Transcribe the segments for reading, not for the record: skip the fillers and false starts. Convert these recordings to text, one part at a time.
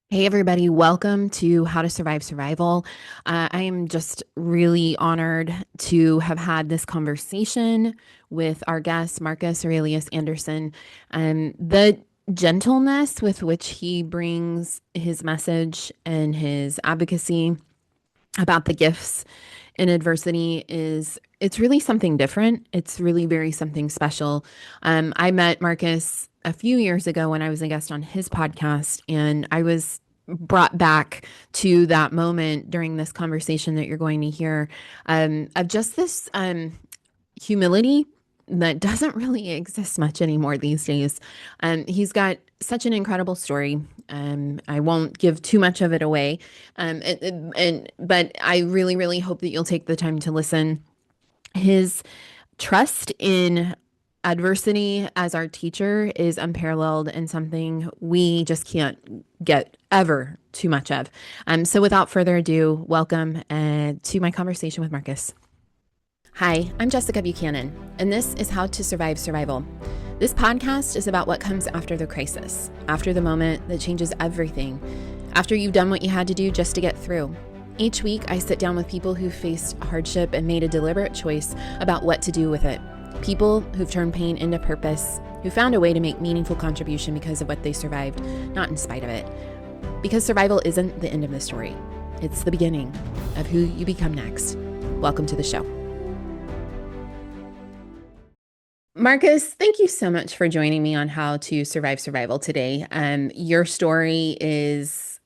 Hey, everybody, welcome to How to Survive Survival. I am just really honored to have had this conversation with our guest, Marcus Aurelius Anderson. The gentleness with which he brings his message and his advocacy about the gifts in adversity is it's really something different. It's really very something special. I met Marcus a few years ago when I was a guest on his podcast, and I was brought back to that moment during this conversation that you're going to hear of just this humility that doesn't really exist much anymore these days. He's got such an incredible story. I won't give too much of it away, but I really, really hope that you'll take the time to listen. His trust in adversity as our teacher is unparalleled and something we just can't get ever too much of. So, without further ado, welcome to my conversation with Marcus. Hi, I'm Jessica Buchanan, and this is How to Survive Survival. This podcast is about what comes after the crisis, after the moment that changes everything, after you've done what you had to do just to get through. Each week, I sit down with people who faced hardship and made a deliberate choice about what to do with it. People who've turned pain into purpose, who found a way to make meaningful contribution because of what they survived, not in spite of it. Because survival isn't the end of the story, it's the beginning of who you become next. Welcome to the show. Marcus, thank you so much for joining me on How to Survive Survival today. Your story is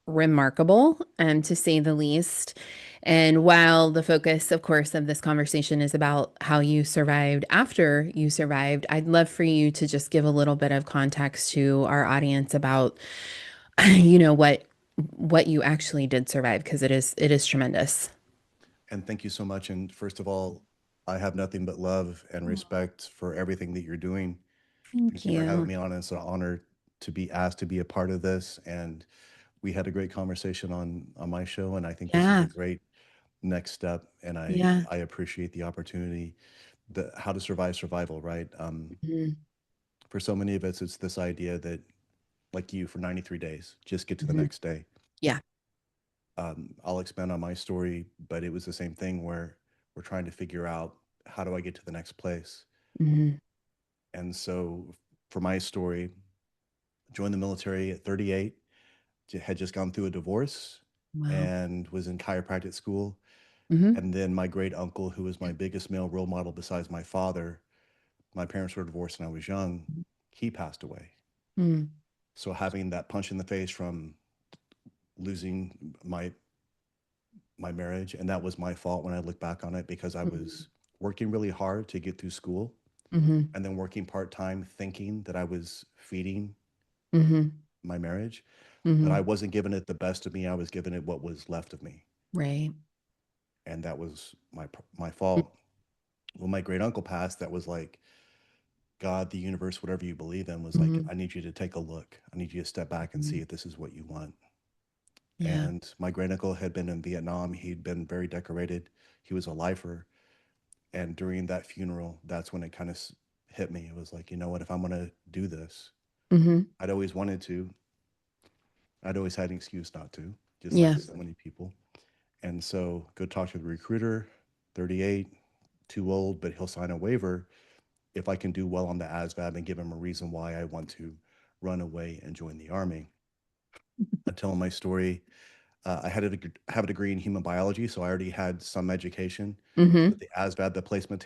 remarkable, to say the least. And while the focus, of course, of this conversation is about how you survived after you survived, I'd love for you to just give a little bit of context to our audience about, what you actually did survive, because it is tremendous. And thank you so much. And first of all, I have nothing but love and respect for everything that you're doing. Thank Thank you for having you. me on. It's an honor to be asked to be a part of this. And we had a great conversation on my show, and I think this is Yeah. a great next step. And I Yeah. I appreciate the opportunity. The how to survive survival, right? Mhm. For so many of us, it's this idea that, like you, for 93 days, just get to the Mhm. next day. Yeah. I'll expand on my story, but it was the same thing where we're trying to figure out how do I get to the next place. Mhm. And so, for my story, joined the military at 38, had just gone through a divorce Wow. and was in chiropractic school. Mhm. And then my great uncle, who was my biggest male role model besides my father, my parents were divorced when I was young, he passed away. Mm. So having that punch in the face from losing my marriage, and that was my fault when I look back on it because I Mhm. was working really hard to get through school Mhm. and then working part-time thinking that I was feeding Mhm. my marriage, but I Mhm. wasn't giving it the best of me. I was giving it what was left of me, Right. and that was my fault. When my great uncle passed, that was like God, the universe, whatever you believe in, was like, Mhm. I need you to take a look. I need you to step back and see Mhm. if this is what you want. Yeah. And my great uncle had been in Vietnam. He'd been very decorated. He was a lifer. And during that funeral, that's when it kind of hit me. It was like, you know what? If I'm going to do this, Mhm. I'd always wanted to. I'd always had an excuse not to, just like Yeah. so many people. And so go talk to the recruiter, 38, too old, but he'll sign a waiver if I can do well on the ASVAB and give him a reason why I want to run away and join the army. I tell him my story. I have a degree in human biology, so I already had some education. Mhm. But the ASVAB, the placement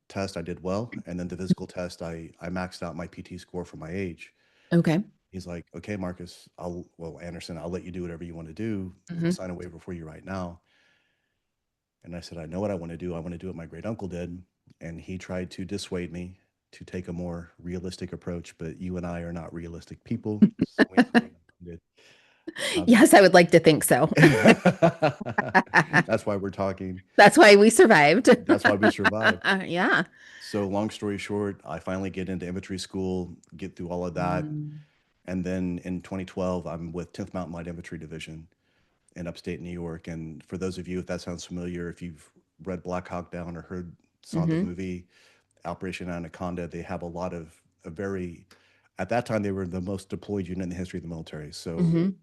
test, I did well, and then the physical test, I maxed out my PT score for my age. Okay. He's like, "Okay, Marcus, Anderson, I'll let you do whatever you want to do. We'll Mhm. sign a waiver for you right now." And I said, "I know what I want to do. I want to do what my great uncle did." And he tried to dissuade me to take a more realistic approach, but you and I are not realistic people, so we have to be open-minded. Um, Yes, I would like to think so. that's why we're talking. That's why we survived. That's why we survived. Yeah. So, long story short, I finally get into infantry school, get through all of that. Mm. And then in 2012, I'm with 10th Mountain Light Infantry Division in upstate New York. And for those of you, if that sounds familiar, if you've read Black Hawk Down or saw the Mhm. movie Operation Anaconda, they have a lot of a very, at that time, they were the most deployed unit in the history of the military. So Mhm.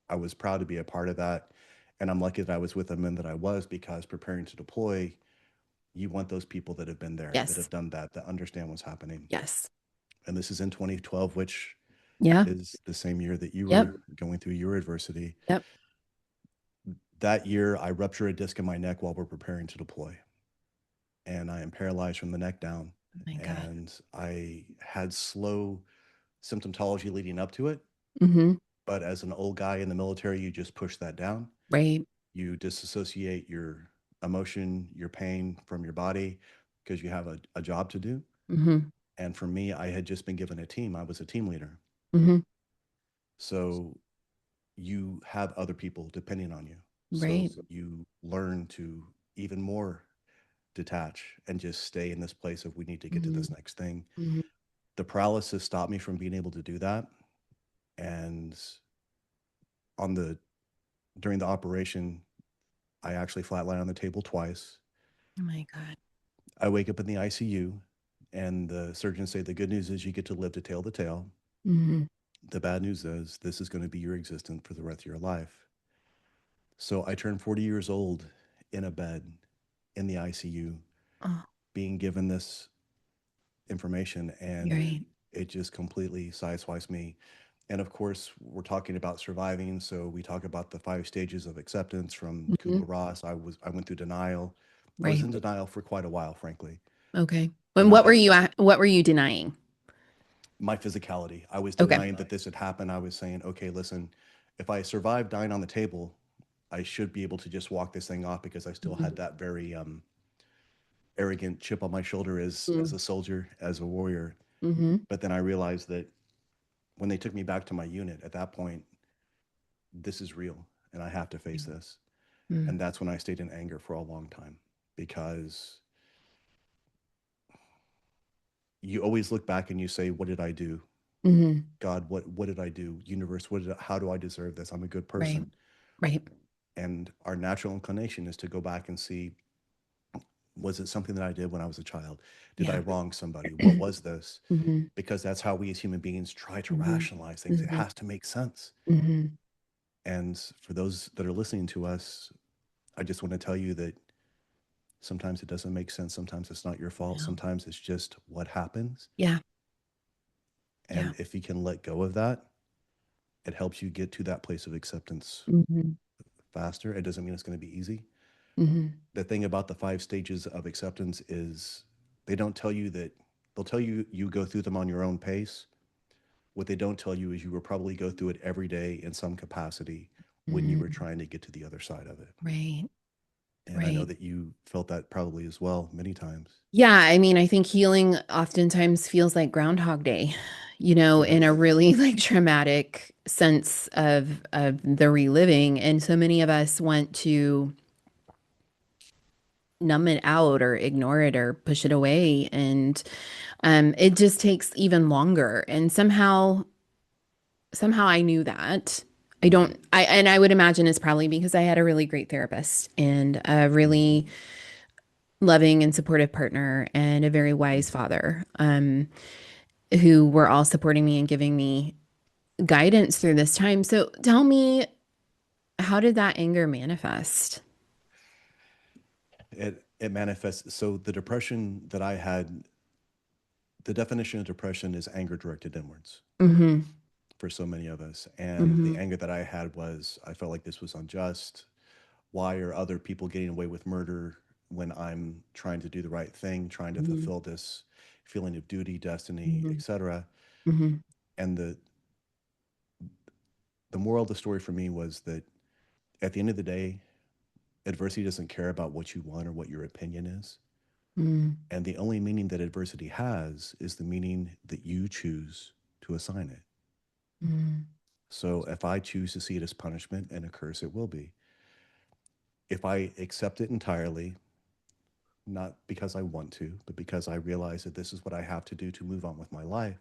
I was proud to be a part of that. And I'm lucky that I was with the men that I was, because preparing to deploy, you want those people that have been there, that Yes. have done that, that understand what's happening. Yes. And this is in 2012, which Yeah. is the same year that you Yep. were going through your adversity. Yep. That year, I ruptured a disc in my neck while we're preparing to deploy, and I am paralyzed from the neck down. Oh my God. And I had slow symptomatology leading up to it. Mm-hmm. But as an old guy in the military, you just push that down. Right. You disassociate your emotion, your pain from your body, because you have a job to do. Mm-hmm. And for me, I had just been given a team. I was a team leader. Mm-hmm. So you have other people depending on you. So Right. you learn to even more detach and just stay in this place of, we need to get to Mm-hmm. this next thing. Mm-hmm. The paralysis stopped me from being able to do that. And on the during the operation, I actually flatlined on the table twice. Oh my God. I wake up in the ICU, and the surgeons say the good news is you get to live to tell the tale. Mm-hmm. The bad news is this is going to be your existence for the rest of your life. So I turned 40 years old in a bed in the ICU, Oh, being given this information, you're and right. it just completely sideswipes me. And of course, we're talking about surviving, so we talk about the 5 stages of acceptance from Mm-hmm. Kubler-Ross. I went through denial. I was Right. in denial for quite a while, frankly. Okay. And And what were you what were you denying? my physicality, I was Okay. denying that this had happened. I was saying, okay, listen, if I survive dying on the table, I should be able to just walk this thing off, because I still Mm-hmm. had that very arrogant chip on my shoulder as a soldier, as a warrior. Mm-hmm. But then I realized that when they took me back to my unit, at that point, this is real and I have to face this. And that's when I stayed in anger for a long time, because you always look back and you say, what did I do? Mm-hmm. God, what did I do? Universe, how do I deserve this? I'm a good Right. person. Right. And our natural inclination is to go back and see, was it something that I did when I was a child? Did I Yeah. wrong somebody? What was this? Mm-hmm. Because that's how we as human beings try to Mm-hmm. rationalize things. It Mm-hmm. has to make sense. Mm-hmm. And for those that are listening to us, I just want to tell you that sometimes it doesn't make sense. Sometimes it's not your fault. No. Sometimes it's just what happens. Yeah. Yeah. And if you can let go of that, it helps you get to that place of acceptance Mm-hmm. faster. It doesn't mean it's going to be easy. Mm-hmm. The thing about the 5 stages of acceptance is they don't tell you that, they'll tell you you go through them on your own pace. What they don't tell you is you will probably go through it every day in some capacity when you were Mm-hmm. trying to get to the other side of it. Right. And I know Right. that you felt that probably as well many times. Yeah, I mean, I think healing oftentimes feels like Groundhog Day, in a Yes. really like traumatic sense of the reliving. And so many of us want to numb it out or ignore it or push it away. And it just takes even longer. And somehow I knew that. I Mm-hmm. don't, I, and I would imagine it's probably because I had a really great therapist and a Mm-hmm. really loving and supportive partner and a very wise father, who were all supporting me and giving me guidance through this time. So tell me, how did that anger manifest? It manifests. So the depression that I had, the definition of depression is anger directed inwards Mm-hmm. for so many of us. And the Mm-hmm. anger that I had was, I felt like this was unjust. Why are other people getting away with murder when I'm trying to do the right thing, trying to Mm-hmm. fulfill this feeling of duty, destiny, Mm-hmm. etc. Mm-hmm. And the moral of the story for me was that at the end of the day, adversity doesn't care about what you want or what your opinion is. And the only meaning that adversity has is the meaning that you choose to assign it. Mm-hmm. So if I choose to see it as punishment and a curse, it will be. If I accept it entirely, not because I want to, but because I realize that this is what I have to do to move on with my life,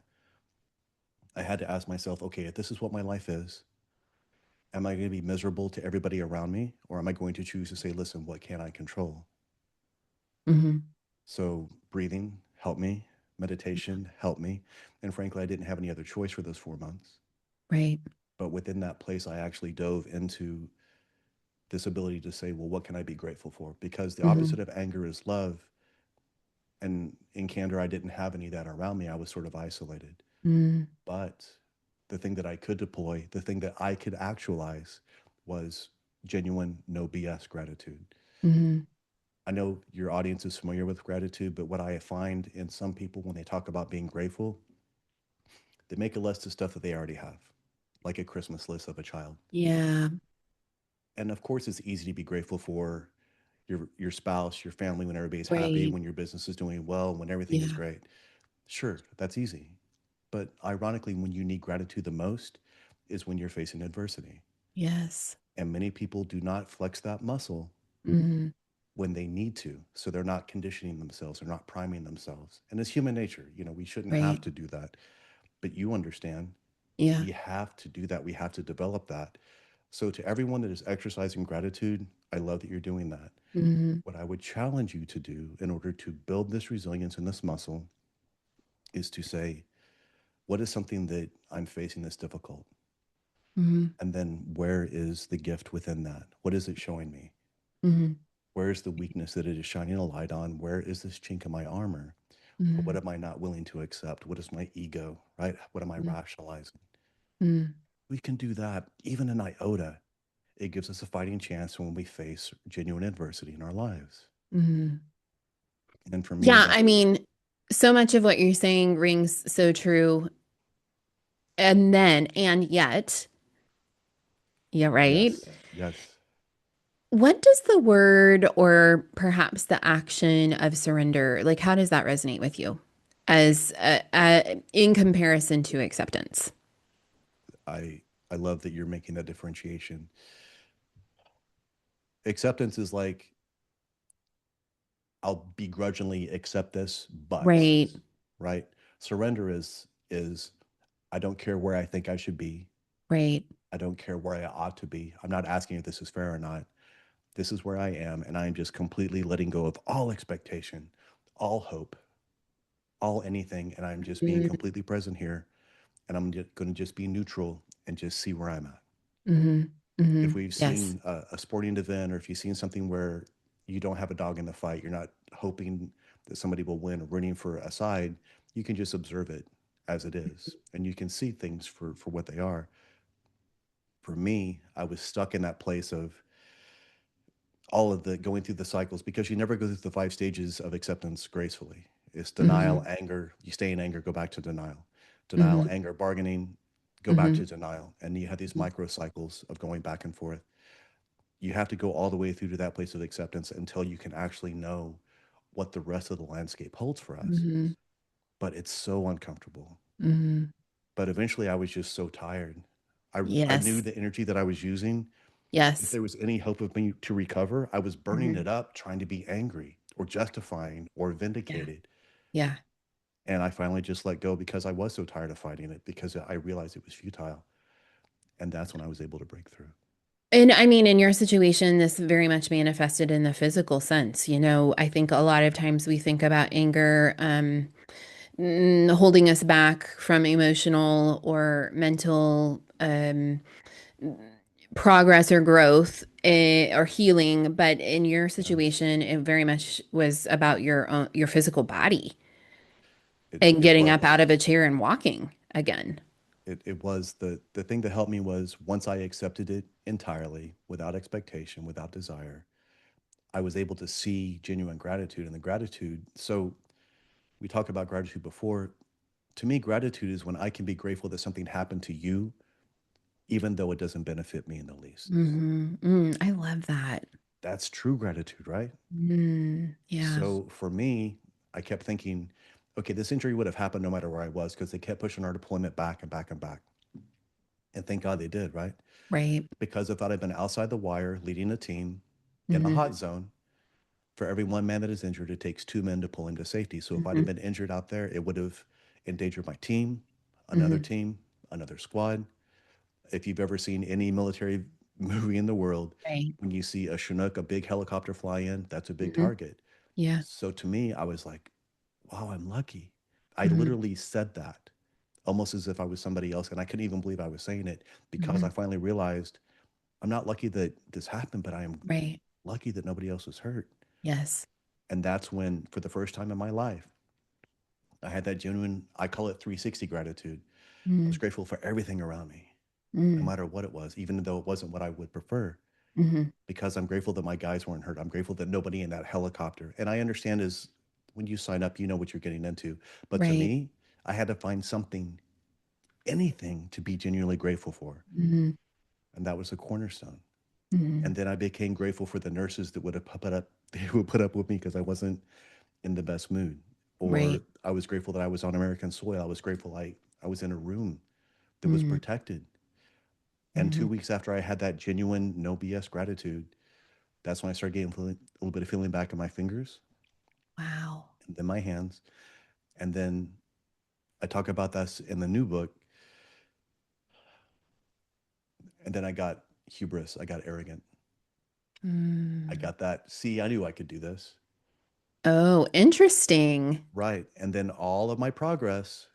I had to ask myself, okay, if this is what my life is, am I going to be miserable to everybody around me? Or am I going to choose to say, listen, what can I control? Mm-hmm. So breathing helped me, meditation helped me. And frankly, I didn't have any other choice for those 4 months. Right. But within that place, I actually dove into this ability to say, well, what can I be grateful for? Because the Mm-hmm. opposite of anger is love. And in candor, I didn't have any of that around me. I was sort of isolated. Mm-hmm. But the thing that I could deploy, the thing that I could actualize was genuine, no BS gratitude. Mm-hmm. I know your audience is familiar with gratitude, but what I find in some people when they talk about being grateful, they make a list of stuff that they already have, like a Christmas list of a child. Yeah. And of course, it's easy to be grateful for your spouse, your family, when everybody's happy, Right. when your business is doing well, when everything is Yeah. great. Sure, that's easy. But ironically, when you need gratitude the most is when you're facing adversity. Yes. And many people do not flex that muscle Mm-hmm. when they need to. So they're not conditioning themselves, they're not priming themselves. And it's human nature. We shouldn't have Right. to do that. But you understand, Yeah. we have to do that. We have to develop that. So to everyone that is exercising gratitude, I love that you're doing that. Mm-hmm. What I would challenge you to do in order to build this resilience and this muscle is to say, what is something that I'm facing that's difficult? Mm-hmm. And then where is the gift within that? What is it showing me? Mm-hmm. Where is the weakness that it is shining a light on? Where is this chink in my armor? Or what Mm-hmm. am I not willing to accept? What is my ego, right? What am I rationalizing? Mm-hmm. We can do that even in iota. It gives us a fighting chance when we face genuine adversity in our lives. Mm-hmm. And for me, Yeah, that, I mean, so much of what you're saying rings so true. And then, and yet, yeah, right. yes, yes, What does the word or perhaps the action of surrender, like, how does that resonate with you as in comparison to acceptance? I, I love that you're making that differentiation. Acceptance is like, I'll begrudgingly accept this, but, Right, right? Surrender is I don't care where I think I should be. right. I don't care where I ought to be. I'm not asking if this is fair or not. This is where I am, and I am just completely letting go of all expectation, all hope, all anything, and I'm just being Mm-hmm, completely present here, and I'm going to just be neutral and just see where I'm at. mm-hmm, mm-hmm. If we've Yes. seen a sporting event, or if you've seen something where you don't have a dog in the fight, you're not hoping that somebody will win or rooting for a side, you can just observe it as it is, and you can see things for what they are. For me, I was stuck in that place of all of the going through the cycles because you never go through the five stages of acceptance gracefully. It's Mm-hmm, denial, anger, you stay in anger, go back to denial. Denial, mm-hmm, anger, bargaining, go back mm-hmm, to denial. And you have these micro cycles of going back and forth. You have to go all the way through to that place of acceptance until you can actually know what the rest of the landscape holds for us. mm-hmm, But it's so uncomfortable. mm-hmm. But eventually I was just so tired. I knew Yes, the energy that I was using, if yes. there was any hope of me to recover, I was burning Mm-hmm. it up trying to be angry or justifying or Yeah, vindicated. yeah. And I finally just let go because I was so tired of fighting it because I realized it was futile. And that's when I was able to break through. And I mean, in your situation, this very much manifested in the physical sense. You know, I think a lot of times we think about anger, holding us back from emotional or mental progress or growth or healing. But in your Yes, situation, it very much was about your physical body and it getting up was. out of a chair and walking again. It was the thing that helped me was once I accepted it entirely without expectation, without desire, I was able to see genuine gratitude and the gratitude. So we talked about gratitude before. To me, gratitude is when I can be grateful that something happened to you even though it doesn't benefit me in the least. I love that. That's true gratitude, right? Yeah. So for me, I kept thinking, okay, this injury would have happened no matter where I was because they kept pushing our deployment back and back and back. And thank God they did, right? Right. Because if I'd have been outside the wire leading a team in a Hmm. hot zone, for every one man that is injured, it takes two men to pull him to safety. So if I'd have Hmm. been injured out there, it would have endangered my Hmm. team, another squad. If you've ever seen any military movie in the world, Right. when you see a Chinook, a big helicopter fly in, that's a big Hmm. target. Yeah. So to me, I was like, wow, I'm lucky. I Hmm. literally said that almost as if I was somebody else. And I couldn't even believe I was saying it because I Mhm. finally realized I'm not lucky that this happened, but I am Right. lucky that nobody else was hurt. Yes. And that's when, for the first time in my life, I had that genuine, I call it 360 gratitude. I was Mm. grateful for everything around me, no Mm. matter what it was, even though it wasn't what I would prefer, Mhm. because I'm grateful that my guys weren't hurt. I'm grateful that nobody in that helicopter, and I understand is when you sign up, you know what you're getting into. But to Right. me, I had to find something, anything to be genuinely grateful for. Mhm. And that was a cornerstone. And Mhm. then I became grateful for the nurses that would have put up, they would put up with me because I wasn't in the best mood. Or Right. I was grateful that I was on American soil. I was grateful I was in a room that was Mhm. protected. And two Mhm. weeks after I had that genuine, no BS gratitude, that's when I started getting a little bit of feeling back in my fingers Wow. and then my hands. And then I talk about this in the new book. And then I got hubris. I got arrogant. I Mm. got that. See, I knew I could do this. Oh, interesting. Right. And then all of my progress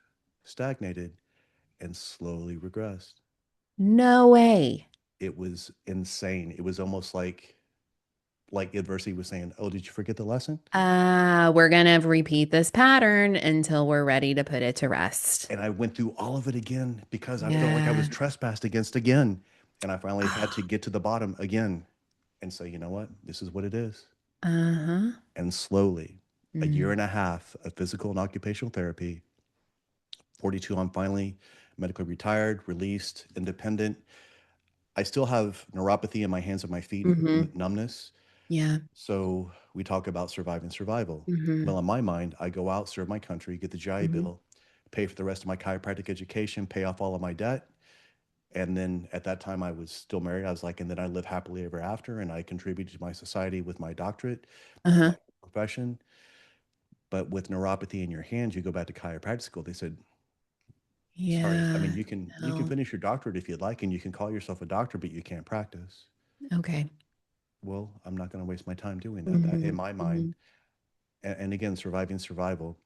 stagnated and slowly regressed. No way. It was insane. It was almost like adversity was saying, "Oh, did you forget the lesson?" We're gonna repeat this pattern until we're ready to put it to rest. And I went through all of it again because I felt like I was Yeah. trespassed against again. And I finally had to Oh, get to the bottom again and say, you know what? This is what it is. uh-huh. And slowly, a year Mm. and a half of physical and occupational therapy, 42, I'm finally medically retired, released, independent. I still have neuropathy in my hands and my feet, Mm-hmm. numbness. Yeah. So we talk about surviving survival. Mm-hmm. Well, in my mind, I go out, serve my country, get the GI Mm-hmm. Bill, pay for the rest of my chiropractic education, pay off all of my debt. And then at that time, I was still married. I was like, and then I live happily ever after. And I contributed to my society with my doctorate, Uh-huh. my profession. But with neuropathy in your hands, you go back to chiropractic school. They said, sorry, I mean, Yeah. you can No. finish your doctorate if you'd like, and you can call yourself a doctor, but you can't practice. Okay. Well, I'm not going to waste my time doing that. That Mm-hmm. in my mind, Mm-hmm. and again, surviving survival,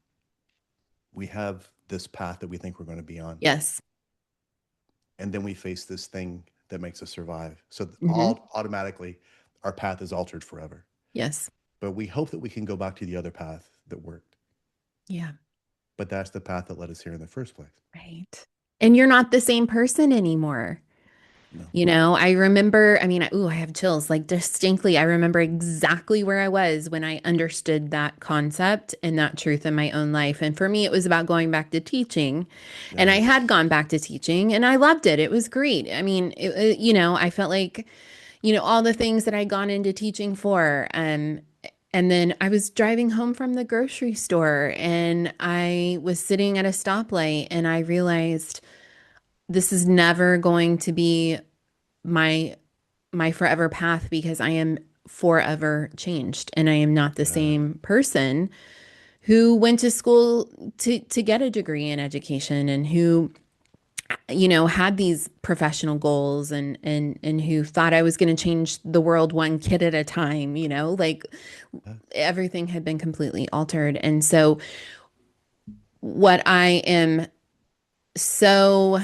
we have this path that we think we're going to be on, Yes. and then we face this thing that makes us survive. So Mm-hmm. all automatically, our path is altered forever. Yes. But we hope that we can go back to the other path that worked. Yeah. But that's the path that led us here in the first place. Right. And you're not the same person anymore. No. You know, I remember, I mean, I have chills like distinctly. I remember exactly where I was when I understood that concept and that truth in my own life. And for me, it was about going back to teaching. And I had Yes. gone back to teaching and I loved it. It was great. I mean, I felt like, all the things that I'd gone into teaching for. And then I was driving home from the grocery store and I was sitting at a stoplight and I realized this is never going to be my my forever path because I am forever changed and I am not the Yeah. same person who went to school to get a degree in education and who had these professional goals and who thought I was going to change the world one kid at a time, like Yeah. everything had been completely altered. And so what I am so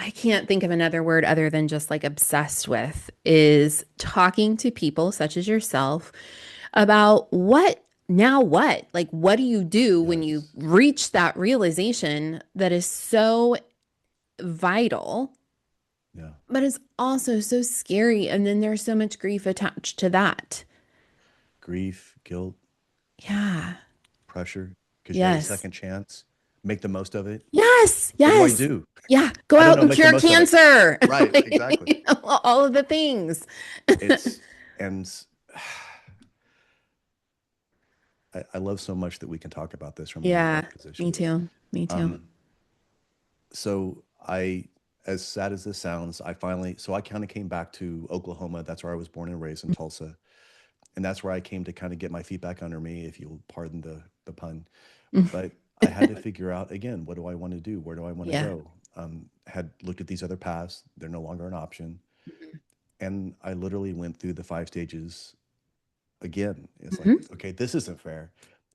I can't think of another word other than just like obsessed with is talking to people such as yourself about what? Like, what do you do when you Yes. reach that realization that is so vital, Yeah. but is also so scary? And then there's so much grief attached to that. Grief, guilt, Yeah. pressure, because you had a Yes. second chance. Make the most of it. Yes. What do I Yes. do? Yeah. Go I don't out know. and Make the cure most of it. cancer. Right. Like, Exactly. all of the things. It's, and I love so much that we can talk about this from an Yeah. empathetic Me position. too. Me too. Um, so as sad as this sounds, so I kind of came back to Oklahoma. That's where I was born and raised in Tulsa. And that's where I came to kind of get my feet back under me, if you'll pardon the pun. But I had to figure out again, what do I want to do? Where do I want to Yeah. go? Had looked at these other paths. They're no longer an option. And I literally went through the 5 stages again. It's like, Mhm. okay, this isn't fair.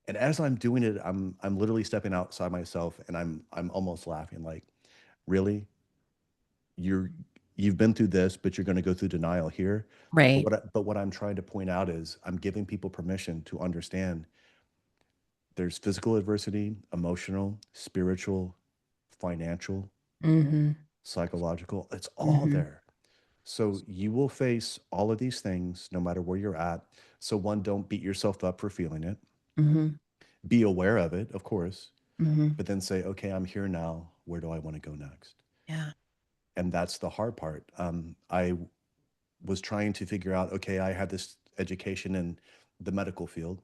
And as I'm doing it, I'm literally stepping outside myself and I'm almost laughing like, really, you're you've been through this, but you're going to go through denial here. Right. But what I'm trying to point out is I'm giving people permission to understand there's physical adversity, emotional, spiritual, financial, Mm-hmm. psychological. It's all Mm-hmm. there. So you will face all of these things no matter where you're at. So one, don't beat yourself up for feeling it. Mm-hmm. Be aware of it, of course, Mm-hmm. but then say, okay, I'm here now. Where do I want to go next? Yeah. And that's the hard part. I was trying to figure out, okay, I had this education in the medical field,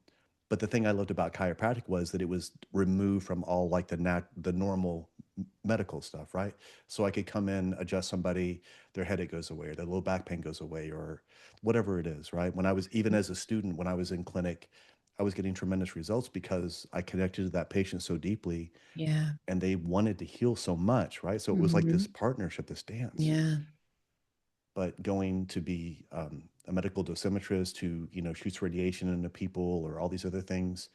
but the thing I loved about chiropractic was that it was removed from all like the normal medical stuff, right? So I could come in, adjust somebody, their headache goes away, or their low back pain goes away, or whatever it is, right? When I was even as a student, when I was in clinic, I was getting tremendous results because I connected to that patient so deeply Yeah. and they wanted to heal so much, right? So it was like this Mm-hmm. partnership, this dance. Yeah. But going to be a medical dosimetrist who shoots radiation into people or all these other things,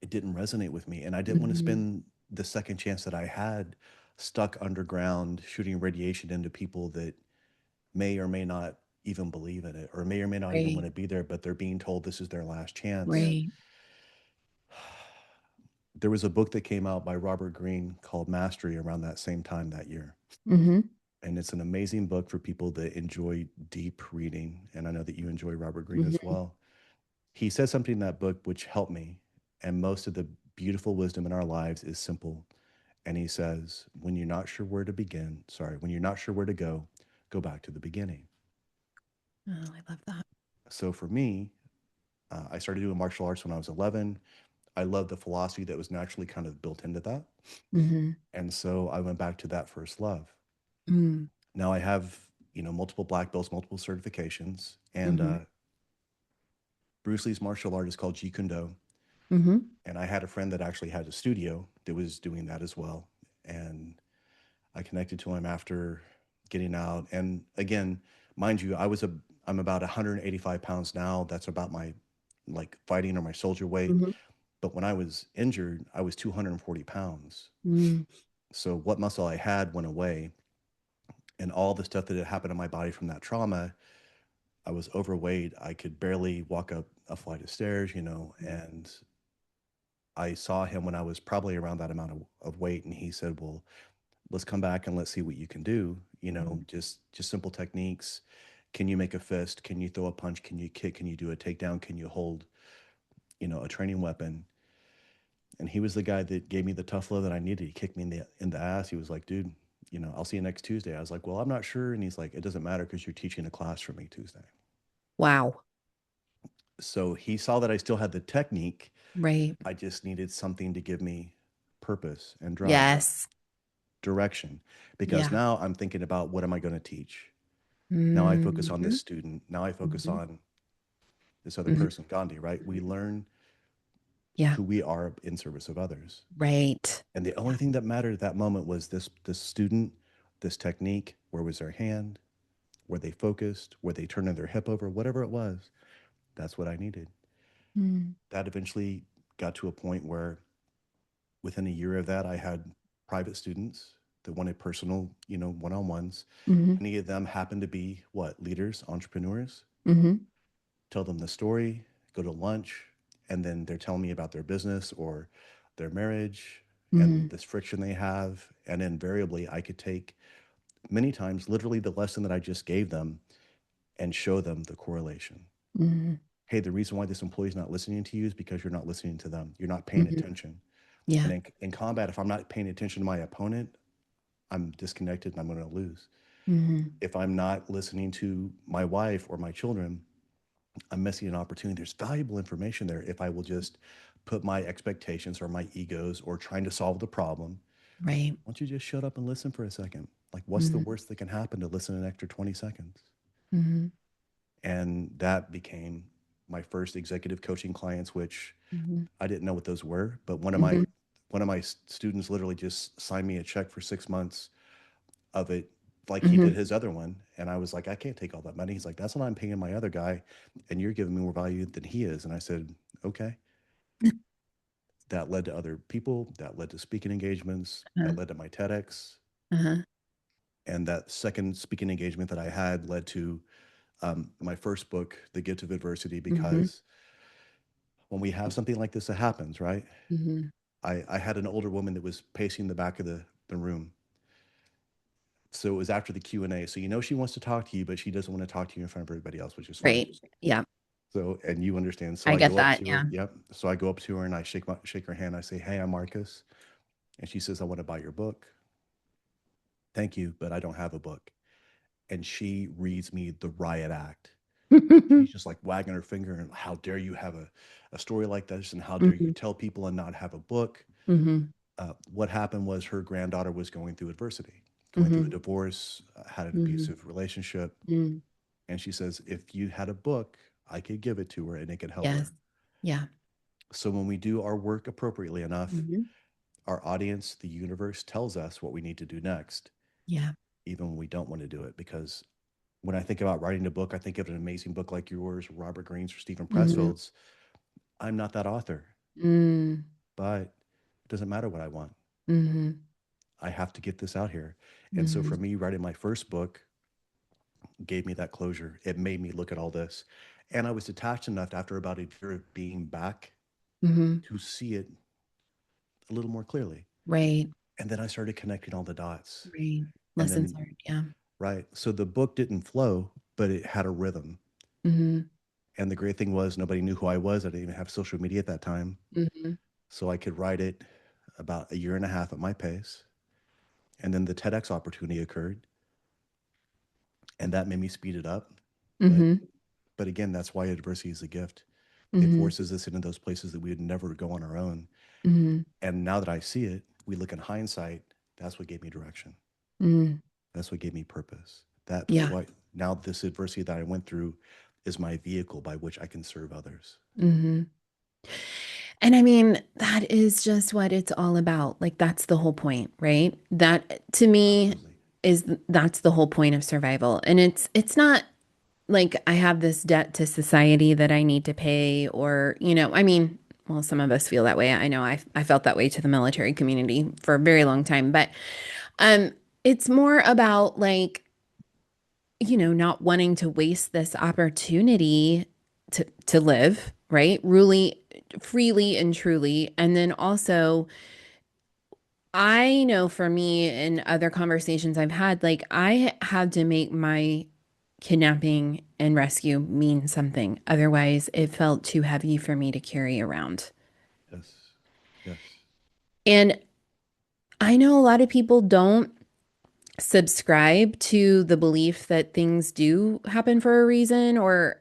it didn't resonate with me, and I didn't want to Mm-hmm. spend the second chance that I had stuck underground shooting radiation into people that may or may not even believe in it or may or may not even want Right. to be there, but they're being told this is their last chance. Right. There was a book that came out by Robert Greene called Mastery around that same time that year. Mm-hmm. And it's an amazing book for people that enjoy deep reading. And I know that you enjoy Robert Greene as Mm-hmm. well. He says something in that book which helped me. And most of the beautiful wisdom in our lives is simple. And he says, when you're not sure where to begin, sorry, when you're not sure where to go back to the beginning. Oh, I love that. So for me, I started doing martial arts when I was 11. I loved the philosophy that was naturally kind of built into that. Mm-hmm. And so I went back to that first love. Mm-hmm. Now I have, multiple black belts, multiple certifications. And Mm-hmm. Bruce Lee's martial art is called Jeet Kune Do. Mm-hmm. And I had a friend that actually had a studio that was doing that as well. And I connected to him after getting out. And again, mind you, I'm about 185 pounds now. That's about my like fighting or my soldier weight. Mm-hmm. But when I was injured, I was 240 pounds. Mm-hmm. So what muscle I had went away. And all the stuff that had happened in my body from that trauma, I was overweight. I could barely walk up a flight of stairs, and I saw him when I was probably around that amount of weight. And he said, well, let's come back and let's see what you can do. Just simple techniques. Can you make a fist? Can you throw a punch? Can you kick? Can you do a takedown? Can you hold, a training weapon? And he was the guy that gave me the tough love that I needed. He kicked me in the ass. He was like, dude, I'll see you next Tuesday. I was like, well, I'm not sure. And he's like, it doesn't matter because you're teaching a class for me Tuesday. Wow. So he saw that I still had the technique. Right. I just needed something to give me purpose and drive, Yes. direction. Because Yeah. now I'm thinking about what am I going to teach? Now I focus on Mm-hmm. this student. Now I focus Mm-hmm. on this other Mm-hmm. person, Gandhi, right? We learn Yeah. who we are in service of others. Right. And the only Yeah. thing that mattered at that moment was this student, this technique, where was their hand, where they focused, where they turned their hip over, whatever it was, that's what I needed. Mm-hmm. That eventually got to a point where within a year of that, I had private students that wanted personal, one-on-ones. Mm-hmm. Any of them happened to be what? Leaders, entrepreneurs. Mm-hmm. Tell them the story, go to lunch, and then they're telling me about their business or their marriage and Mm-hmm. this friction they have. And invariably, I could take many times literally the lesson that I just gave them and show them the correlation. Mm-hmm. Hey, the reason why this employee is not listening to you is because you're not listening to them. You're not paying Mm-hmm. attention. Yeah. And in combat, if I'm not paying attention to my opponent, I'm disconnected and I'm going to lose. Mm-hmm. If I'm not listening to my wife or my children, I'm missing an opportunity. There's valuable information there if I will just put my expectations or my egos or trying to solve the problem. Right. Why don't you just shut up and listen for a second? Like, what's the Mm-hmm. worst that can happen to listen an extra 20 seconds? Mm-hmm. And that became my first executive coaching clients, which Mm-hmm. I didn't know what those were, but Mm-hmm. one of my students literally just signed me a check for 6 months of it like he did Mm-hmm. his other one. And I was like, I can't take all that money. He's like, that's what I'm paying my other guy. And you're giving me more value than he is. And I said, okay. that led to other people, that led to speaking engagements, Uh-huh. that led to my TEDx. Uh-huh. And that second speaking engagement that I had led to my first book, The Gift of Adversity, Mm-hmm. because when we have something like this that happens, right? Mm-hmm. I had an older woman that was pacing the back of the room. So it was after the Q&A. So you know she wants to talk to you, but she doesn't want to talk to you in front of everybody else, which is fine. Right. Yeah. So, and you understand. So I I get go up that. to Yeah. her. Yep. So I go up to her and I shake her hand. I say, "Hey, I'm Marcus." And she says, "I want to buy your book." "Thank you, but I don't have a book." And she reads me the riot act. She's just like wagging her finger and, "How dare you have a story like this? And how dare you Mm-hmm. tell people and not have a book?" Mm-hmm. What happened was her granddaughter was going through adversity, going through a Mm-hmm. divorce, had an Mm-hmm. abusive relationship. Mm. And she says, "If you had a book, I could give it to her and it could help Yes. her." Yeah. So when we do our work appropriately enough, Mm-hmm. our audience, the universe tells us what we need to do next, Yeah. even when we don't want to do it. Because when I think about writing a book, I think of an amazing book like yours, Robert Greene's, or Stephen Mm-hmm. Pressfield's. I'm not that author, Mm. but it doesn't matter what I want. Mm-hmm. I have to get this out here. And so Mm-hmm. for me, writing my first book gave me that closure. It made me look at all this. And I was detached enough after about a year of being back Mm-hmm. to see it a little more clearly. Right. And then I started connecting all the dots. Right. And Lessons then, learned. Yeah. right. So the book didn't flow, but it had a rhythm. Mm-hmm. And the great thing was nobody knew who I was. I didn't even have social media at that time. Mm-hmm. So I could write it about a year and a half at my pace. And then the TEDx opportunity occurred, and that made me speed it up. But Mm-hmm. but again, that's why adversity is a gift. It Mm-hmm. forces us into those places that we would never go on our own. Mm-hmm. And now that I see it, we look in hindsight, that's what gave me direction. Mm. That's what gave me purpose. That's Yeah. what now this adversity that I went through is my vehicle by which I can serve others. Mm-hmm. And I mean, that is just what it's all about. Like that's the whole point, right? That to me Absolutely. is that's the whole point of survival. And it's not like I have this debt to society that I need to pay or, I mean, well, some of us feel that way. I know I felt that way to the military community for a very long time, but um it's more about like, not wanting to waste this opportunity to live, right? Really freely and truly. And then also I know for me in other conversations I've had, like I had to make my kidnapping and rescue mean something. Otherwise, it felt too heavy for me to carry around. Yes. Yes. And I know a lot of people don't subscribe to the belief that things do happen for a reason or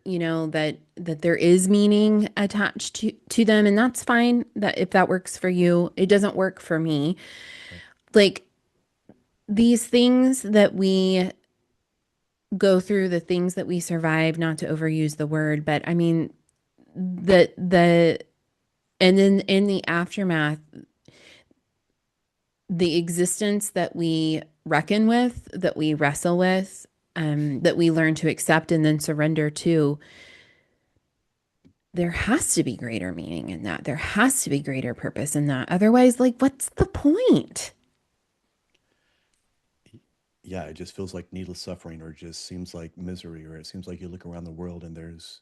that there is meaning attached to them, and that's fine that if that works for you. It doesn't work for me. Right. Like these things that we go through, the things that we survive, not to overuse the word, but I mean the and then in the aftermath, the existence that we reckon with, that we wrestle with, that we learn to accept and then surrender to, there has to be greater meaning in that. There has to be greater purpose in that. Otherwise, like, what's the point? Yeah, it just feels like needless suffering, or it just seems like misery, or it seems like you look around the world and there's,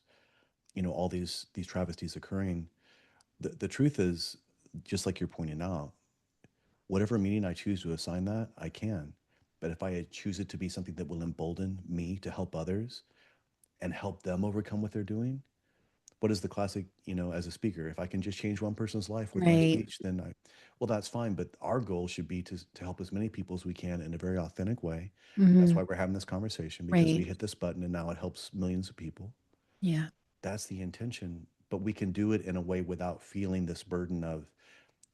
all these travesties occurring. The truth is, just like you're pointing out, whatever meaning I choose to assign that, I can. But if I choose it to be something that will embolden me to help others and help them overcome what they're doing, what is the classic, as a speaker? If I can just change one person's life with my Right. speech, then well, that's fine. But our goal should be to help as many people as we can in a very authentic way. That's Hmm. why we're having this conversation, because we Right. hit this button and now it helps millions of people. Yeah. That's the intention. But we can do it in a way without feeling this burden of,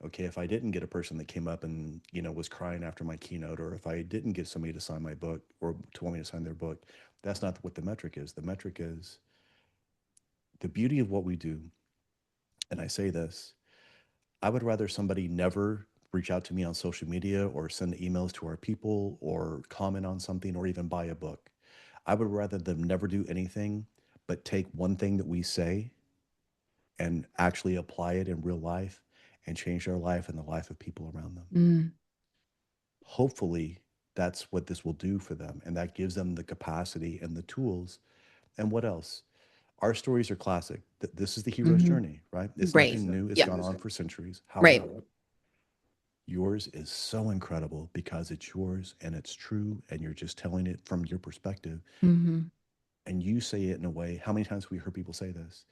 okay, if I didn't get a person that came up and, was crying after my keynote, or if I didn't get somebody to sign my book or to want me to sign their book, that's not what the metric is. The metric is the beauty of what we do. And I say this, I would rather somebody never reach out to me on social media or send emails to our people or comment on something or even buy a book. I would rather them never do anything but take one thing that we say and actually apply it in real life and change their life and the life of people around them. Mm, Hopefully, that's what this will do for them. And that gives them the capacity and the tools. And what else? Our stories are classic. This is the hero's mhm. journey, right? It's Right. nothing new. It's Yep. gone on for centuries. Right. However, yours is so incredible because it's yours and it's true, and you're just telling it from your perspective. Hmm. And you say it in a way. How many times have we heard people say this?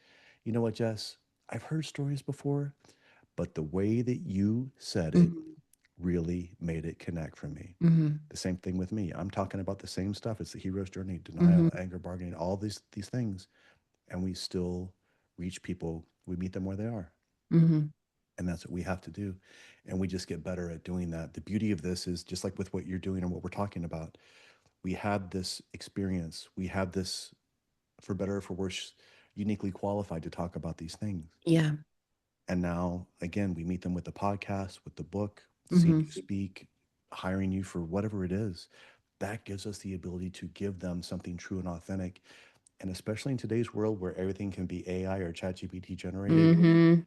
You know what, Jess? I've heard stories before, but the way that you said it Hmm. really made it connect for me. Hmm. The same thing with me. I'm talking about the same stuff. It's the hero's journey, Hmm. denial, anger, bargaining, all these things, and we still reach people. We meet them where they are, Hmm. and that's what we have to do. And we just get better at doing that. The beauty of this is just like with what you're doing and what we're talking about. We have this experience. We have this, for better or for worse, uniquely qualified to talk about these things. Yeah. And now, again, we meet them with the podcast, with the book, seeing you Hmm. speak, hiring you for whatever it is. That gives us the ability to give them something true and authentic. And especially in today's world where everything can be AI or ChatGPT generated, Hmm.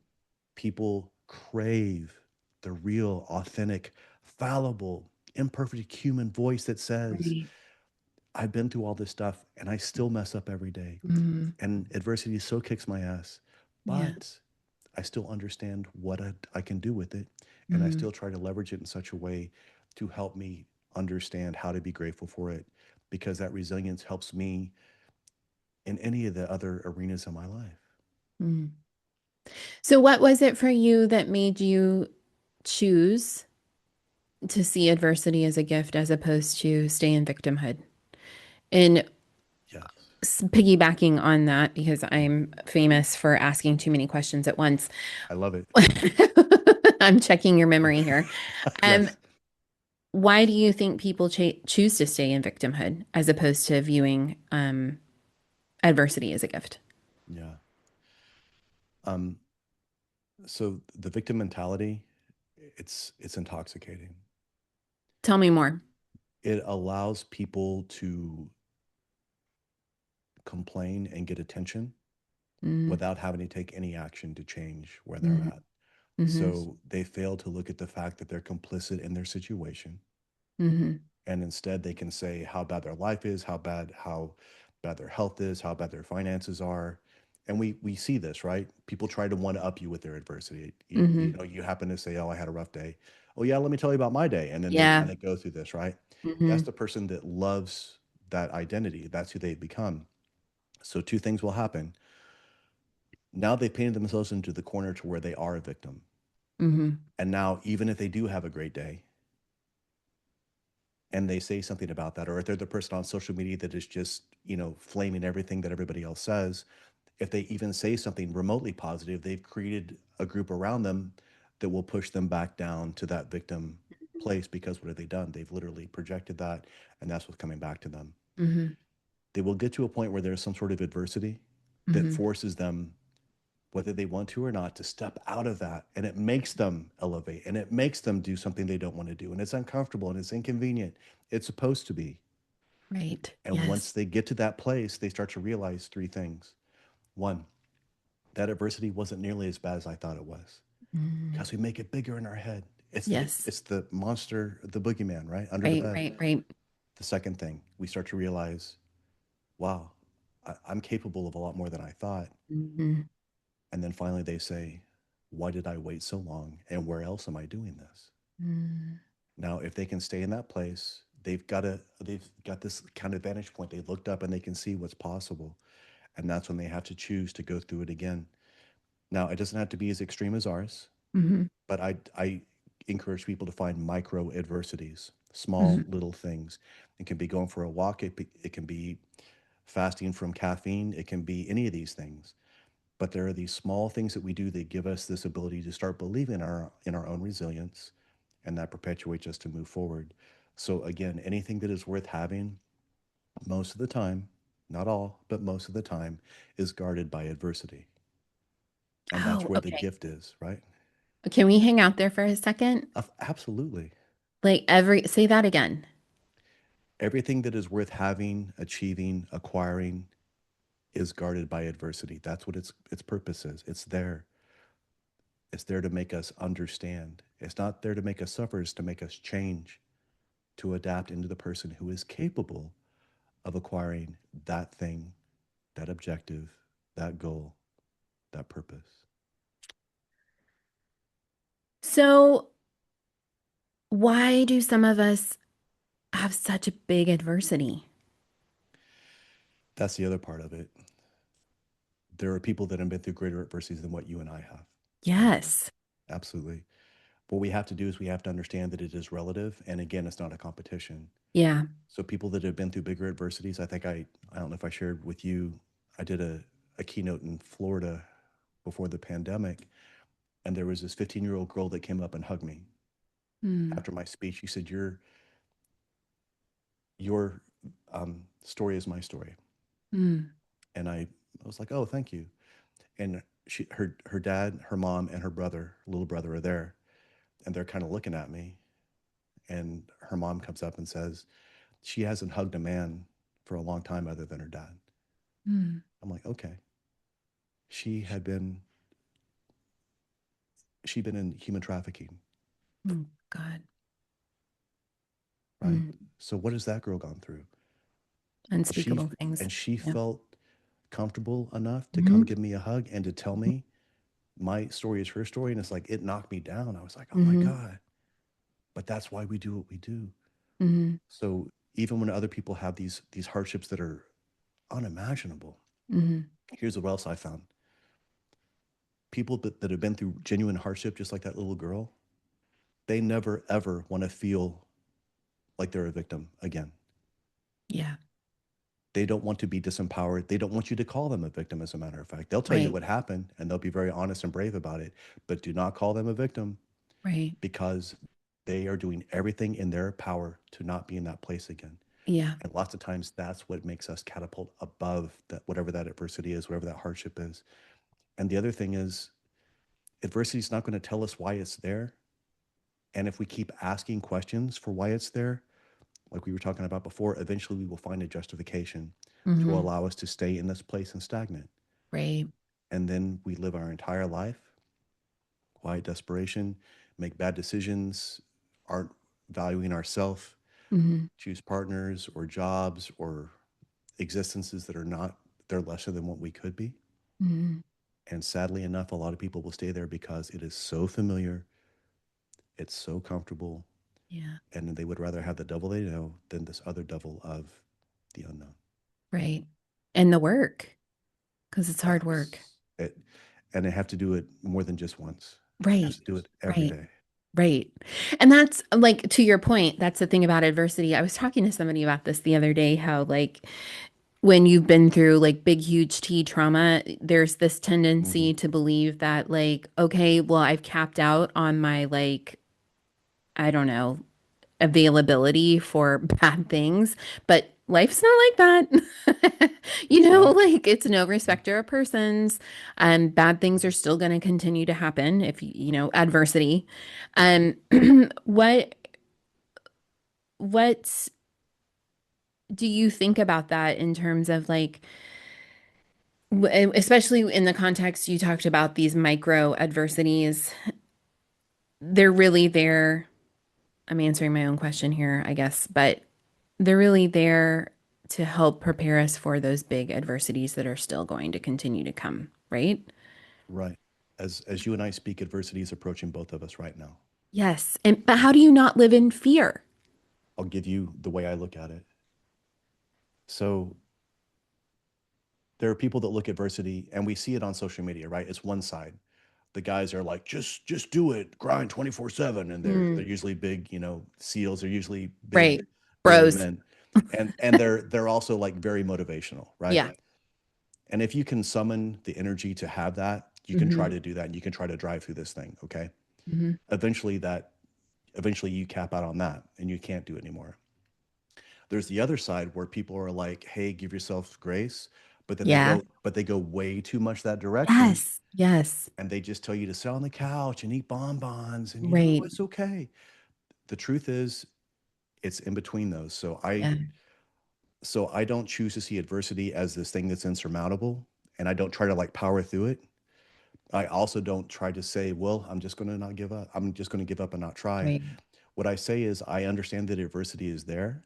people crave the real, authentic, fallible, imperfect human voice that says, Right. I've been through all this stuff and I still mess up every day. Hmm. And adversity so kicks my ass. Yeah. But I still understand what I can do with it. And I Hmm. still try to leverage it in such a way to help me understand how to be grateful for it, because that resilience helps me in any of the other arenas of my life. Hmm. So, what was it for you that made you choose to see adversity as a gift as opposed to stay in victimhood? And Yes. piggybacking on that, because I'm famous for asking too many questions at once, I love it. I'm checking your memory here. Um, Yes. why do you think people choose to stay in victimhood as opposed to viewing adversity as a gift? Yeah. Um, so the victim mentality, it's intoxicating. Tell me more. It allows people to complain and get attention Mm, without having to take any action to change where they're mm, at. mm-hmm, So they fail to look at the fact that they're complicit in their situation. mm-hmm, And instead they can say how bad their life is, how bad their health is, how bad their finances are. And we see this, right? People try to one up you with their adversity. mm-hmm. You happen to say, oh, I had a rough day. Oh yeah, let me tell you about my day. And then they Yeah. kind of go through this, right? Mm-hmm, That's the person that loves that identity. That's who they become. So two things will happen. Now they've painted themselves into the corner to where they are a victim. mm-hmm, And now, even if they do have a great day and they say something about that, or if they're the person on social media that is just, flaming everything that everybody else says, if they even say something remotely positive, they've created a group around them that will push them back down to that victim place, because what have they done? They've literally projected that, and that's what's coming back to them. mm-hmm, They will get to a point where there's some sort of adversity that mm-hmm. forces them, whether they want to or not, to step out of that. And it makes them elevate, and it makes them do something they don't want to do. And it's uncomfortable and it's inconvenient. It's supposed to be. Right. And once Yes. they get to that place, they start to realize three things. One, that adversity wasn't nearly as bad as I thought it was, Mm. because we make it bigger in our head. Yes. It's the monster, the boogeyman, right? Under the Right, bed. right, right. The second thing, we start to realize, wow, I'm capable of a lot more than I thought. Mm-hmm, And then finally they say, why did I wait so long? And where else am I doing this? mm-hmm, Now, if they can stay in that place, they've got this kind of vantage point. They looked up and they can see what's possible. And that's when they have to choose to go through it again. Now, it doesn't have to be as extreme as ours, mm-hmm, but I encourage people to find micro adversities, mm-hmm, small little things. It can be going for a walk. It can be fasting from caffeine. It can be any of these things. But there are these small things that we do that give us this ability to start believing in our own resilience, and that perpetuates us to move forward. So again, anything that is worth having, most of the time, not all, but most of the time, is guarded by adversity. And that's Oh, where the okay. gift is, right? Can we hang out there for a second? Absolutely. Say that again. Everything that is worth having, achieving, acquiring is guarded by adversity. That's what its purpose is. It's there. It's there to make us understand. It's not there to make us suffer, it's to make us change, to adapt into the person who is capable of acquiring that thing, that objective, that goal, that purpose. So, why do some of us have such a big adversity? That's the other part of it. There are people that have been through greater adversities than what you and I have, right? Yes. Absolutely. What we have to do is we have to understand that it is relative. And again, it's not a competition. Yeah. So people that have been through bigger adversities, I don't know if I shared with you, I did a keynote in Florida before the pandemic. And there was this 15-year-old girl that came up and hugged me Mm, after my speech. She said, your story is my story. mm, And I was like, oh, thank you. And her dad, her mom, and her brother, little brother, are there, and they're kind of looking at me. And her mom comes up and says she hasn't hugged a man for a long time other than her dad. mm. I'm like, okay. She had been she'd been in human trafficking, Oh, God. right? Mm. So what has that girl gone through? She Unspeakable things. and she Yeah. felt comfortable enough to come Hmm. give me a hug and to tell me my story is her story. And it's like it knocked me down. I was like, oh my Hmm. God. But that's why we do what we do. Hmm. So even when other people have these hardships that are unimaginable, Hmm. here's what else I found. People that have been through genuine hardship, just like that little girl, they never ever want to feel like they're a victim again. Yeah. They don't want to be disempowered. They don't want you to call them a victim, as a matter of fact. They'll tell you Right. what happened and they'll be very honest and brave about it, but do not call them a victim Right. because they are doing everything in their power to not be in that place again. Yeah. And lots of times that's what makes us catapult above that, whatever that adversity is, whatever that hardship is. And the other thing is, adversity is not going to tell us why it's there. And if we keep asking questions for why it's there, like we were talking about before, eventually we will find a justification to Hmm. allow us to stay in this place and stagnant. Right. And then we live our entire life, quiet desperation, make bad decisions, aren't valuing ourselves, Hmm. choose partners or jobs or existences that are not, they're lesser than what we could be. Hmm. And sadly enough, a lot of people will stay there because it is so familiar, it's so comfortable, Yeah. and they would rather have the devil they know than this other devil of the unknown. Right. And the work, because it's hard work. Abs- It, and they have to do it more than just once. They have Right. to do it every Right. day. Right. And that's like to your point, that's the thing about adversity. I was talking to somebody about this the other day, how like when you've been through like big, huge T trauma, there's this Mm-hmm. tendency to believe that like, okay, well, I've capped out on my like, I don't know, availability for bad things, but life's not like that. You It's know, not. like it's no respecter of persons, and bad things are still going to continue to happen if you know, adversity. Mm-hmm. Um, what what do you think about that in terms of like, especially in the context you talked about these micro adversities, they're really there. I'm answering my own question here, I guess, but they're really there to help prepare us for those big adversities that are still going to continue to come, right? Right. As you and I speak, adversity is approaching both of us right now. Yes. And but how do you not live in fear? I'll give you the way I look at it. So there are people that look at adversity, and we see it on social media, right? It's one side. The guys are like, just do it, grind 24/7, and they're Mm, usually big, SEALs. They're usually big right. burly Bros. men, and they're also like very motivational, right? Yeah. And if you can summon the energy to have that, you can try Hmm. to do that, and you can try to drive through this thing. Okay, Hmm. eventually eventually you cap out on that, and you can't do it anymore. There's the other side where people are like, hey, give yourself grace, but then Yeah. they go way too much that direction, Yes. Yes. and they just tell you to sit on the couch and eat bonbons and Right. it's okay. The truth is it's in between those. Yeah. So I don't choose to see adversity as this thing that's insurmountable, and I don't try to like power through it. I also don't try to say, well, I'm just going to not give up. I'm just going to give up and not try. Right. What I say is, I understand that adversity is there,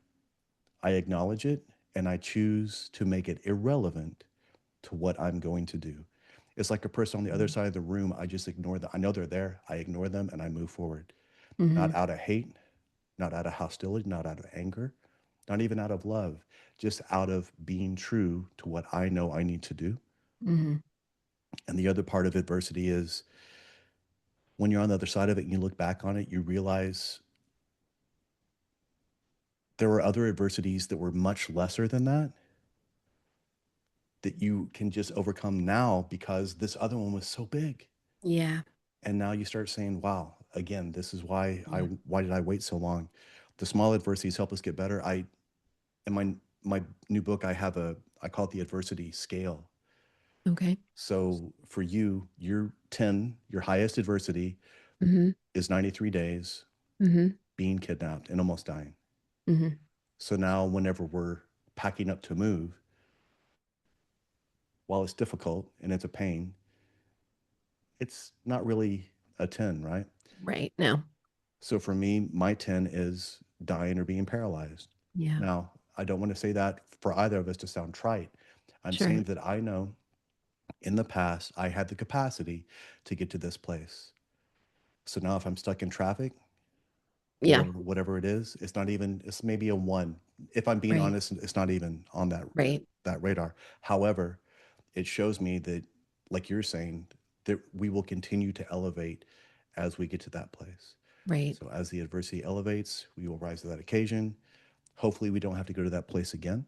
I acknowledge it, and I choose to make it irrelevant to what I'm going to do. It's like a person on the other side of the room. I just ignore them. I know they're there. I ignore them and I move forward. Mm-hmm. Not out of hate, not out of hostility, not out of anger, not even out of love, just out of being true to what I know I need to do. Mm-hmm. And the other part of adversity is when you're on the other side of it and you look back on it, you realize there were other adversities that were much lesser than that you can just overcome now because this other one was so big. Yeah. And now you start saying, wow, again, this is Yeah. why did I wait so long? The small adversities help us get better. I in my new book, I call it the adversity scale. Okay. So for you, your 10, your highest adversity Mm-hmm. is 93 days Mm-hmm. being kidnapped and almost dying. Mm-hmm. So now whenever we're packing up to move, while it's difficult and it's a pain, it's not really a 10, right? Right. No. So for me, my 10 is dying or being paralyzed. Yeah. Now, I don't want to say that for either of us to sound trite. I'm Sure. saying that I know in the past I had the capacity to get to this place. So now if I'm stuck in traffic or Yeah. whatever it is, it's not even, it's maybe a one. If I'm being Right. honest, it's not even on Right. that radar. However, it shows me that, like you're saying, that we will continue to elevate as we get to that place. Right. So as the adversity elevates, we will rise to that occasion. Hopefully, we don't have to go to that place again.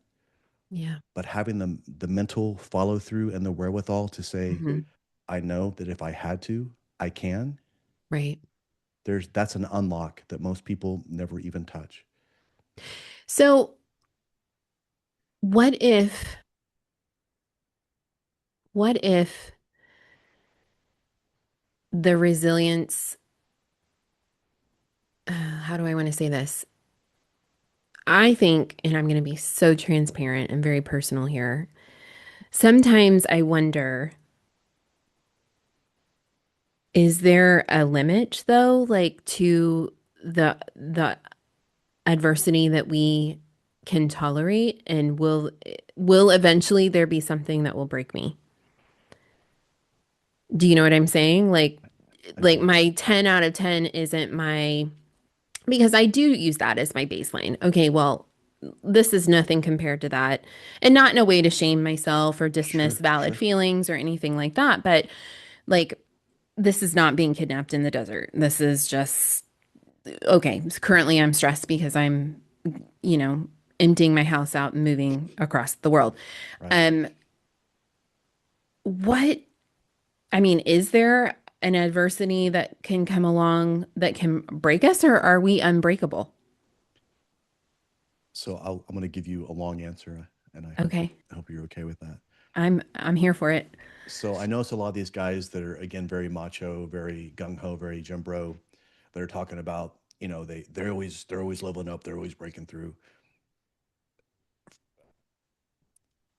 Yeah. But having the mental follow through and the wherewithal to say, Mm-hmm. I know that if I had to, I can. Right. That's an unlock that most people never even touch. So what if, what if the resilience, how do I want to say this? I think, and I'm going to be so transparent and very personal here. Sometimes I wonder, is there a limit though, like to the adversity that we can tolerate, and will eventually there be something that will break me? Do you know what I'm saying? I Like do. my 10 out of 10 isn't my, because I do use that as my baseline. Okay, well, this is nothing compared to that. And not in a way to shame myself or dismiss Sure, valid sure. feelings or anything like that, but like this is not being kidnapped in the desert. This is just okay. Currently I'm stressed because I'm, you know, emptying my house out and moving across the world. Right. Um what I mean, is there an adversity that can come along that can break us, or are we unbreakable? So I'm going to give you a long answer, and Okay. I hope you're okay with that. I'm here for it. So I notice a lot of these guys that are again very macho, very gung ho, very Jim Bro, that are talking about, they're always leveling up, they're always breaking through.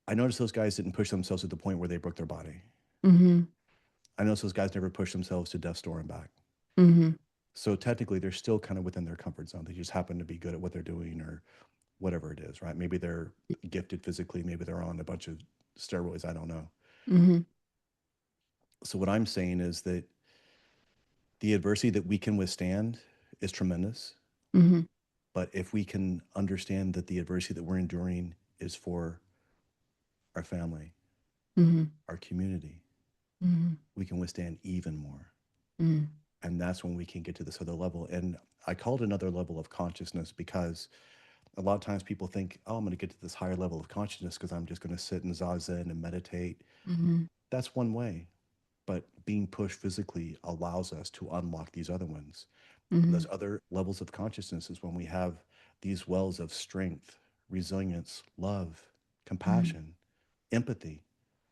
I noticed those guys didn't push themselves to the point where they broke their body. Mm-hmm. I noticed those guys never pushed themselves to death's door and back. Mm-hmm. So technically, they're still kind of within their comfort zone. They just happen to be good at what they're doing or whatever it is, right? Maybe they're gifted physically, maybe they're on a bunch of steroids. I don't know. Mm-hmm. So what I'm saying is that the adversity that we can withstand is tremendous. Mm-hmm. But if we can understand that the adversity that we're enduring is for our family, Mm-hmm. our community, Mm-hmm. we can withstand even more. Mm-hmm. And that's when we can get to this other level. And I call it another level of consciousness because a lot of times people think, oh, I'm going to get to this higher level of consciousness because I'm just going to sit in zazen and meditate. Mm-hmm. That's one way. But being pushed physically allows us to unlock these other ones. And Mm-hmm. those other levels of consciousness is when we have these wells of strength, resilience, love, compassion, empathy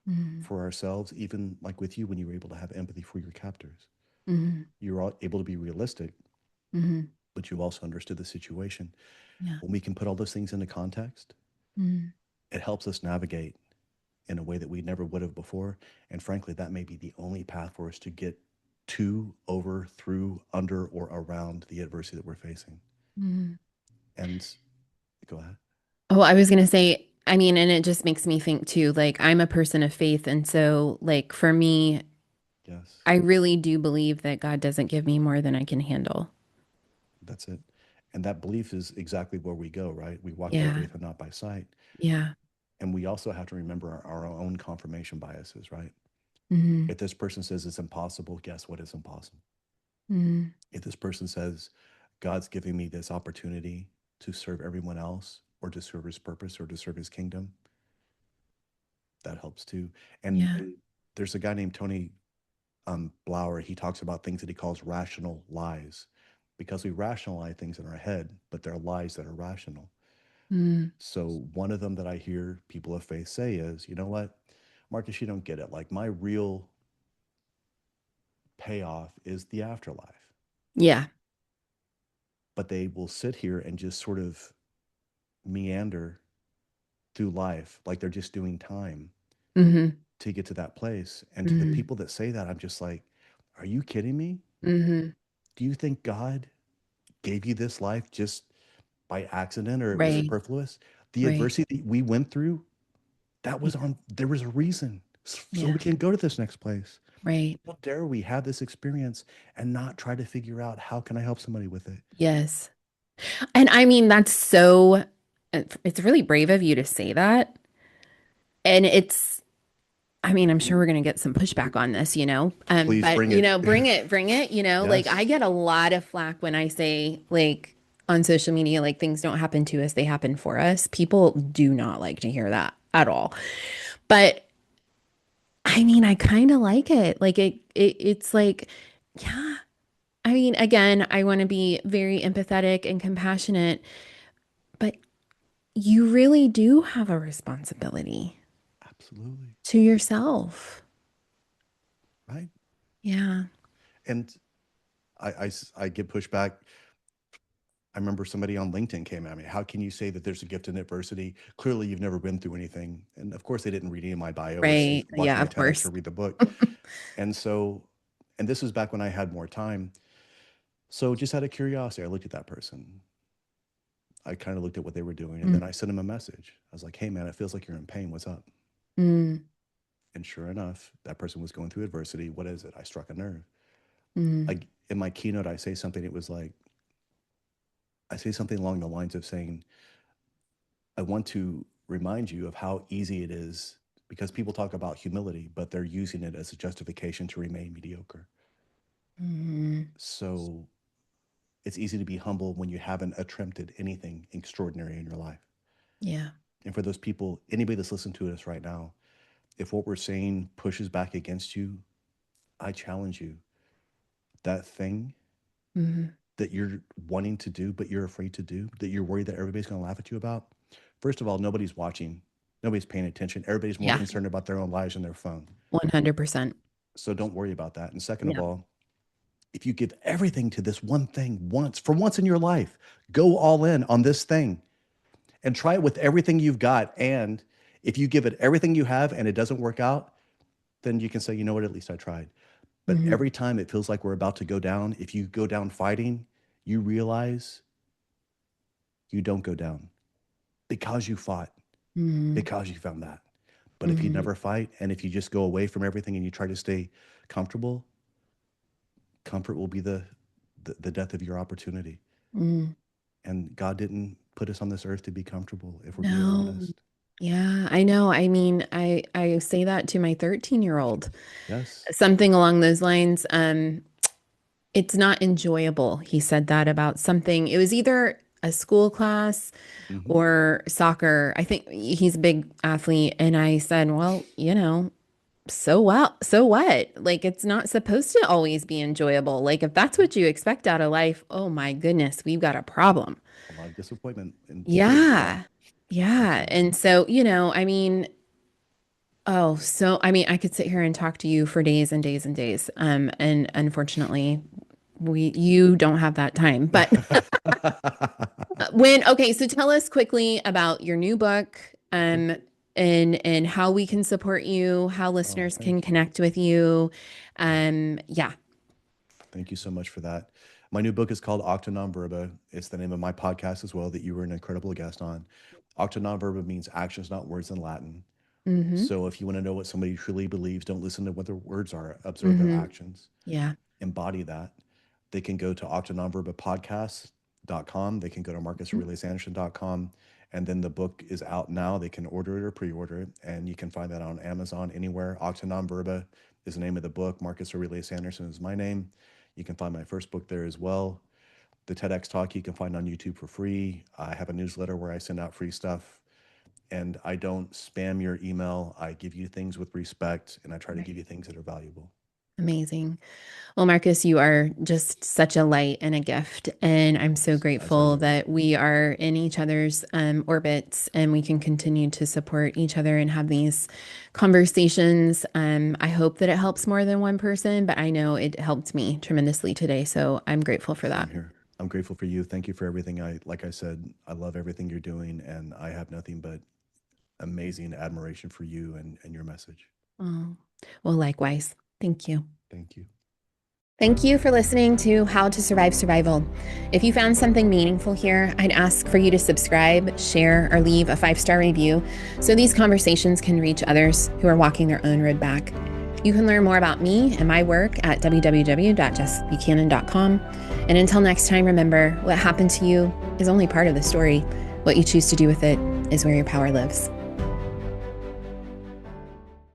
Mm-hmm. for ourselves, even like with you when you were able to have empathy for your captors. Mm-hmm. You're able to be realistic, Mm-hmm. but you also understood the situation. Yeah. When we can put all those things into context, Mm-hmm. it helps us navigate. in a way that we never would have before. And frankly, that may be the only path for us to get to, over, through, under, or around the adversity that we're facing. Mm. And go ahead. Oh, I was gonna say, I mean, and it just makes me think too, like I'm a person of faith, and so like for me, Yes, I really do believe that God doesn't give me more than I can handle. that's it. And that belief is exactly where we go, right? We walk by Yeah. faith and not by sight. Yeah. And we also have to remember our own confirmation biases, right? Mm-hmm. If this person says it's impossible, guess what is impossible? Mm-hmm. If this person says, God's giving me this opportunity to serve everyone else or to serve his purpose or to serve his kingdom, that helps too. And Yeah. there's a guy named Tony Blauer. He talks about things that he calls rational lies because we rationalize things in our head, but they're lies that are rational. Mm. So one of them that I hear people of faith say is, you know what, Marcus, you don't get it. Like my real payoff is the afterlife. Yeah. But they will sit here and just sort of meander through life like they're just doing time Mm-hmm. to get to that place. And to the Mm-hmm. people that say that, I'm just like, are you kidding me? Mm-hmm. Do you think God gave you this life just by accident or it was Right. superfluous? The Right. adversity that we went through, that was Yeah. on, there was a reason. So Yeah. we can go to this next place. Right. How dare we have this experience and not try to figure out how can I help somebody with it? Yes. And I mean, that's so, it's really brave of you to say that. And it's, I mean, I'm sure we're going to get some pushback on this, Please but bring it. bring it, like I Yes, get a lot of flack when I say like on social media, like things don't happen to us, they happen for us. People do not like to hear that at all. But I mean, I kind of like it. Like it's like, yeah. I mean, again, I want to be very empathetic and compassionate, but you really do have a responsibility absolutely. to yourself. Right. Yeah. And I get pushback. I remember somebody on LinkedIn came at me. How can you say that there's a gift in adversity? Clearly, you've never been through anything. And of course, they didn't read any of my bio or see, Right. watch Yeah, my of TEDx or course. read the book. And so, and this was back when I had more time. So, just out of curiosity, I looked at that person. I kind of looked at what they were doing, and then Mm, I sent them a message. I was like, "Hey, man, it feels like you're in pain. What's up?" mm, And sure enough, that person was going through adversity. What is it? I struck a nerve. mm, In my keynote, I say something. It was like I say something along the lines of saying, I want to remind you of how easy it is because people talk about humility, but they're using it as a justification to remain mediocre. mm. So it's easy to be humble when you haven't attempted anything extraordinary in your life. Yeah. And for those people, anybody that's listening to us right now, if what we're saying pushes back against you, I challenge you that thing Mm, that you're wanting to do, but you're afraid to do, that you're worried that everybody's going to laugh at you about. First of all, nobody's watching, nobody's paying attention. Everybody's more yeah. concerned about their own lives and their phone. 100%. So don't worry about that. And second of Yeah. all, if you give everything to this one thing once, for once in your life, go all in on this thing and try it with everything you've got. And if you give it everything you have and it doesn't work out, then you can say, you know what, at least I tried. But Hmm. every time it feels like we're about to go down, if you go down fighting, you realize you don't go down because you fought, Mm, because you found that. But if you mm, never fight and if you just go away from everything and you try to stay comfortable, comfort will be the death of your opportunity. mm. And God didn't put us on this earth to be comfortable, if we're being No. honest. Yeah, I know. I mean, I say that to my 13-year-old. Yes. Something along those lines. It's not enjoyable. He said that about something. It was either a school class Hmm. or soccer. I think he's a big athlete. And I said, well, so well, so what? Like, it's not supposed to always be enjoyable. Like, if that's what you expect out of life, oh my goodness, we've got a problem. A lot of disappointment in kids. Yeah, Yeah. Yeah. absolutely. And so, I mean, oh, so I mean, I could sit here and talk to you for days and days and days. And unfortunately, you don't have that time. But okay, so tell us quickly about your new book. and how we can support you, how Oh, listeners can thank you. connect with you. Yeah. Yeah. Thank you so much for that. My new book is called Acta non Verba. It's the name of my podcast as well that you were an incredible guest on. Acta non Verba means actions, not words in Latin. Mm-hmm. So if you want to know what somebody truly believes, don't listen to what their words are. Observe their Mm-hmm. actions. Yeah. Embody that. They can go to octanonverbapodcast.com. They can go to marcusaureliusanderson.com. And then the book is out now. They can order it or pre-order it. And you can find that on Amazon, anywhere. Acta non Verba is the name of the book. Marcus Aurelius Anderson is my name. You can find my first book there as well. The TEDx talk you can find on YouTube for free. I have a newsletter where I send out free stuff. And I don't spam your email. I give you things with respect, and I try to give Right. you things that are valuable. Amazing. Well, Marcus, you are just such a light and a gift. And I'm so As are grateful you. that we are in each other's orbits and we can continue to support each other and have these conversations. I hope that it helps more than one person, but I know it helped me tremendously today. So I'm grateful for Same that. here. I'm grateful for you. Thank you for everything. Like I said, I love everything you're doing, and I have nothing but amazing admiration for you and your message. Oh, well, likewise. Thank you. Thank you. Thank you for listening to How to Survive Survival. If you found something meaningful here, I'd ask for you to subscribe, share, or leave a 5-star review so these conversations can reach others who are walking their own road back. You can learn more about me and my work at www.jessbuchanan.com. And until next time, remember what happened to you is only part of the story. What you choose to do with it is where your power lives.